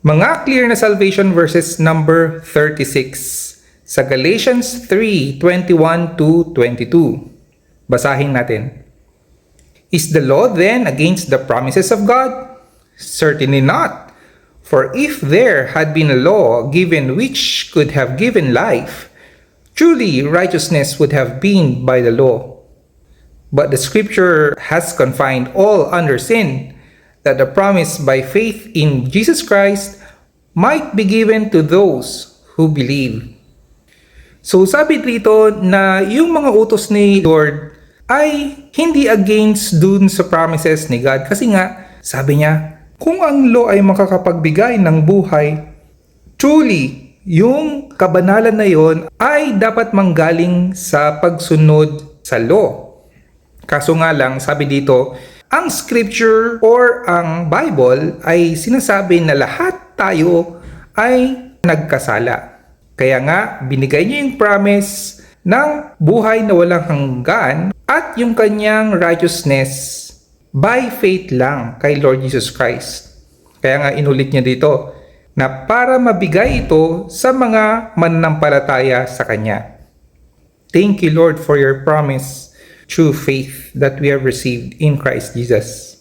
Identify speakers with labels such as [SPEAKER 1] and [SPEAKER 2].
[SPEAKER 1] Mga clear na salvation verses number 36 sa Galatians 3:21-22. Basahin natin. Is the law then against the promises of God? Certainly not. For if there had been a law given which could have given life, truly righteousness would have been by the law. But the scripture has confined all under sin, that the promise by faith in Jesus Christ might be given to those who believe. So sabi dito na yung mga utos ni Lord ay hindi against dun sa promises ni God. Kasi nga, sabi niya, kung ang law ay makakapagbigay ng buhay, truly, yung kabanalan na yon ay dapat manggaling sa pagsunod sa law. Kaso nga lang, sabi dito, ang scripture or ang Bible ay sinasabi na lahat tayo ay nagkasala. Kaya nga, binigay niya yung promise ng buhay na walang hanggan at yung kanyang righteousness by faith lang kay Lord Jesus Christ. Kaya nga inulit niya dito na para mabigay ito sa mga mananampalataya sa Kanya. Thank you, Lord, for your promise through faith that we have received in Christ Jesus.